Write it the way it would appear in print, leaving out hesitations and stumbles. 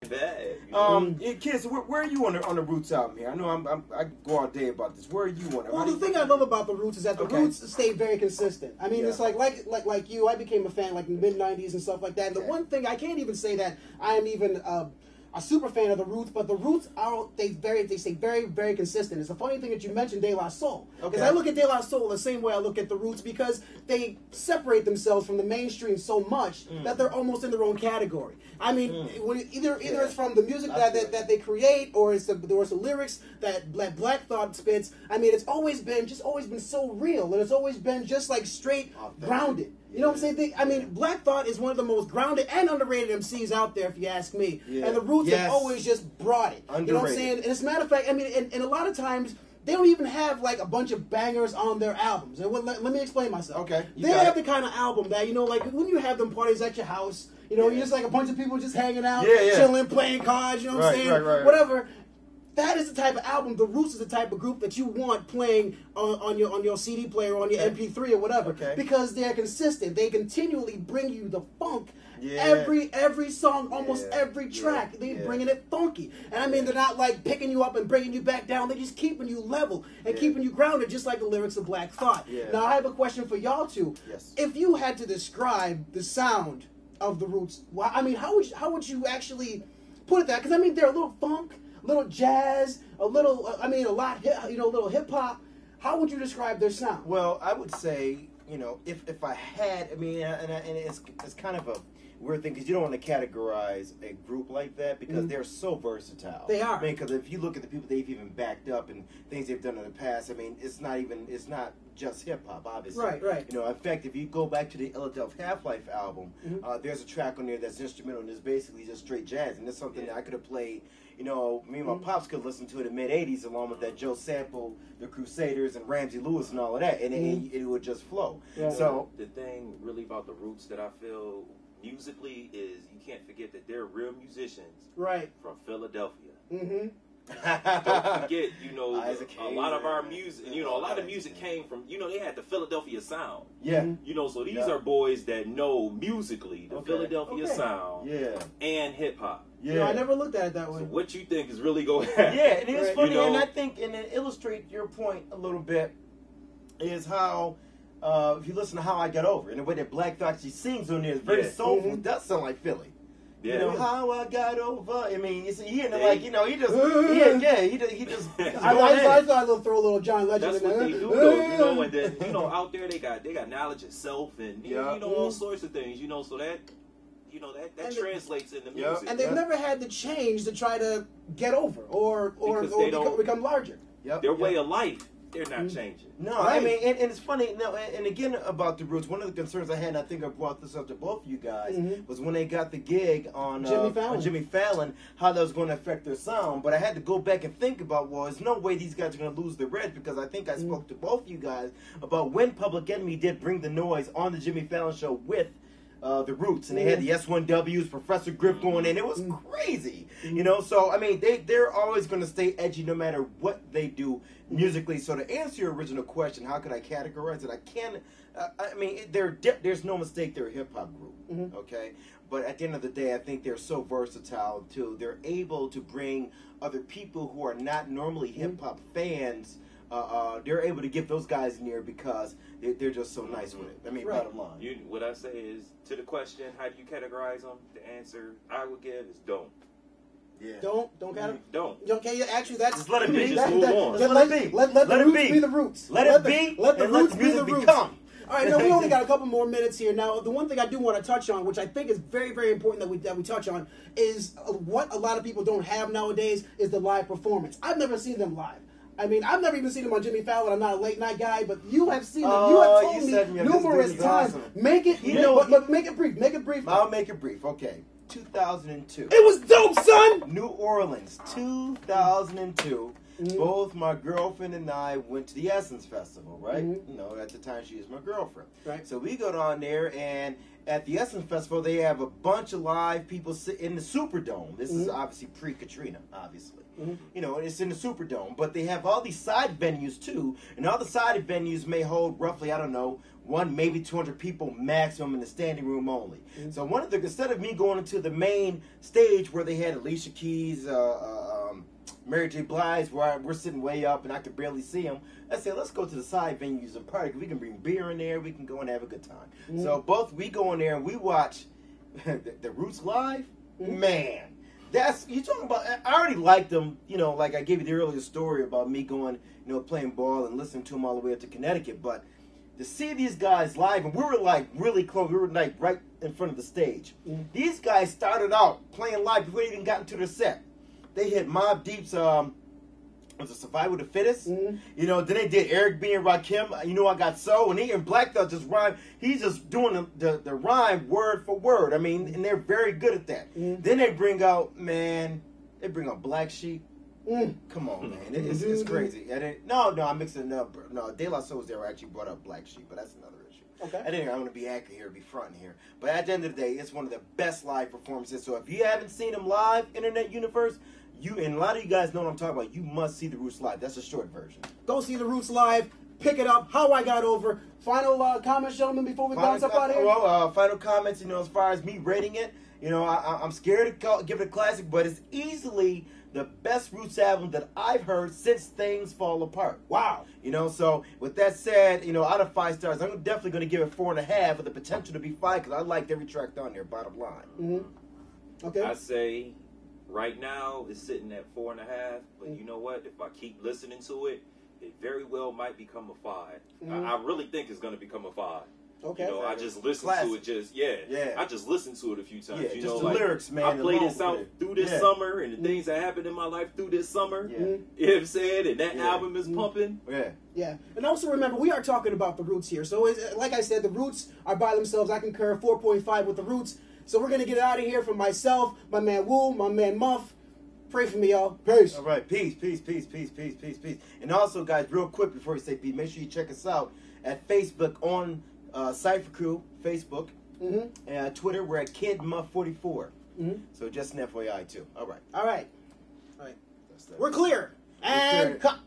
that bad. You know? Kids, where are you on the Roots album here? I know I go all day about this. Where are you on it? Well, the thing I love about the Roots is that the Roots stay very consistent. I mean, it's like you. I became a fan like in the mid '90s and stuff like that. And the one thing I can't even say that I am even a super fan of the Roots, but the Roots they stay very, very consistent. It's a funny thing that you mentioned De La Soul, because I look at De La Soul the same way I look at the Roots, because they separate themselves from the mainstream so much that they're almost in their own category. I mean, when either it's from the music that they create, or it's the lyrics that Black Thought spits. I mean, it's always been so real, and it's always been just like straight grounded. You know what I'm saying? I mean, Black Thought is one of the most grounded and underrated MCs out there, if you ask me. Yeah. And the Roots have always just brought it. Underrated. You know what I'm saying? And as a matter of fact, I mean, and a lot of times, they don't even have like a bunch of bangers on their albums. And let me explain myself. Okay. They have the kind of album that, you know, like when you have them parties at your house, you know, you're just like a bunch of people just hanging out, chilling, playing cards, you know what I'm saying? Right. Whatever. That is the type of album. The Roots is the type of group that you want playing on your CD player or on your MP3 or whatever, because they're consistent. They continually bring you the funk. Every song, almost every track, they're bringing it funky. And I mean, they're not like picking you up and bringing you back down. They're just keeping you level and keeping you grounded, just like the lyrics of Black Thought. Now, I have a question for y'all too. If you had to describe the sound of the Roots, well, I mean, how would you actually put it that? Because I mean, they're a little funk, a little jazz, a little, a lot, a little hip hop. How would you describe their sound? Well, I would say, you know, if I had, I mean, and it's kind of a weird thing, because you don't want to categorize a group like that, because they're so versatile. They are. I mean, because if you look at the people they've even backed up and things they've done in the past, I mean, it's not just hip hop, obviously. Right. You know, in fact, if you go back to the Philadelphia Half-Life album, there's a track on there that's instrumental and it's basically just straight jazz, and it's something that I could have played. You know, me and my pops could listen to it in the mid-'80s along with that Joe Sample, the Crusaders, and Ramsey Lewis and all of that, and it would just flow. Yeah. So the thing really about the Roots that I feel musically is you can't forget that they're real musicians from Philadelphia. Don't forget, you know, a lot of our music, you know, a lot of music came from, you know, they had the Philadelphia sound. You know, so these are boys that know musically the Philadelphia sound and hip-hop. I never looked at it that way. So what you think is really going to happen? Yeah, it is funny, you know? And I think, and it illustrates your point a little bit, is how, if you listen to How I Got Over, and the way that Black Thought actually sings on there is very soulful. It does sound like Philly. You know, how I got over. I mean, he in the, like, you know, he just, he just. I thought I'd throw a little John Legend in there. That's what they do, though, you know, and then, you know, out there they got knowledge of self and, you know, all sorts of things, you know, so that, you know, that translates into music. And they've never had the change to try to get over or become larger. Their way of life, they're not changing. No, I mean, and it's funny. No, and again about the Roots, one of the concerns I had, and I think I brought this up to both of you guys, was when they got the gig on Jimmy Fallon, how that was going to affect their sound. But I had to go back and think about, well, there's no way these guys are going to lose their edge, because I think I spoke to both of you guys about when Public Enemy did Bring the Noise on the Jimmy Fallon show with the Roots, and they had the S1Ws, Professor Griff going in. It was crazy, you know. So I mean, they're always going to stay edgy no matter what they do musically. So to answer your original question, how could I categorize it? I can't. I mean, there's no mistake they're a hip hop group, okay. But at the end of the day, I think they're so versatile too. They're able to bring other people who are not normally hip hop fans. They're able to get those guys in there because they're just so nice with it. I mean, bottom line. What I say is, to the question, how do you categorize them? The answer I would give is don't. Yeah. Don't categorize. Don't. Okay, actually, that's just let it be. Just move on. Let the Roots be the Roots. Let it be. Let the Roots be the Roots. Become. All right, now we only got a couple more minutes here. Now, the one thing I do want to touch on, which I think is very, very important that we touch on, is what a lot of people don't have nowadays is the live performance. I've never seen them live. I mean, I've never even seen them on Jimmy Fallon. I'm not a late night guy, but you have seen them. You have told me numerous times. Awesome. Make it, but make it brief. Make it brief. I'll make it brief. Okay, 2002. It was dope, son. New Orleans, 2002. Both my girlfriend and I went to the Essence Festival, right? You know, at the time she was my girlfriend. Right. So we go down there, and at the Essence Festival, they have a bunch of live people sit in the Superdome. This is obviously pre-Katrina, obviously. You know, it's in the Superdome. But they have all these side venues, too. And all the side venues may hold roughly, I don't know, 1, maybe 200 people maximum in the standing room only. So instead of me going into the main stage where they had Alicia Keys, Mary J. Blige, where we're sitting way up and I could barely see them, I said, let's go to the side venues and party. We can bring beer in there. We can go and have a good time. So we go in there and we watch the Roots live. Man, you talking about. I already liked them. You know, like I gave you the earlier story about me going, you know, playing ball and listening to them all the way up to Connecticut. But to see these guys live, and we were like really close. We were like right in front of the stage. These guys started out playing live before they even got into their set. They hit Mobb Deep's was it Survival of the Fittest? You know, then they did Eric B. and Rakim, You Know I Got So, and he and Black Thought just rhyme. He's just doing the rhyme word for word. I mean, and they're very good at that. Then they bring out, Black Sheep. Come on, man. It's crazy. No, I'm mixing it up. No, De La Soul's there actually brought up Black Sheep, but that's another issue. Okay. I didn't. I'm going to be accurate here, be fronting here. But at the end of the day, it's one of the best live performances. So if you haven't seen them live, Internet Universe, and a lot of you guys know what I'm talking about. You must see the Roots live. That's a short version. Go see the Roots live. Pick it up. How I Got Over. Final comments, gentlemen, before we bounce up out of here. Well, final comments. You know, as far as me rating it, you know, I'm scared to give it a classic, but it's easily the best Roots album that I've heard since Things Fall Apart. Wow. You know, so with that said, you know, out of 5 stars, I'm definitely going to give it 4.5 with the potential to be 5 because I liked every track on there. Bottom line. Okay. I say. Right now, it's sitting at 4.5, but you know what? If I keep listening to it, it very well might become a 5. I really think it's going to become a 5. Okay. You know, I just listened to it I just listened to it a few times. Yeah, you know, the lyrics, man. I played this out through this summer and the things that happened in my life through this summer. You know what I'm saying? And that album is pumping. Yeah. And also remember, we are talking about the Roots here. So, like I said, the Roots are by themselves. I concur 4.5 with the Roots. So we're going to get out of here from myself, my man Woo, my man Muff. Pray for me, y'all. Peace. All right. Peace. And also, guys, real quick before you say peace, make sure you check us out at Facebook on Cipher Crew, Facebook. And Twitter, we're at KidMuff44. So just an FYI, too. All right. We're clear. And cut.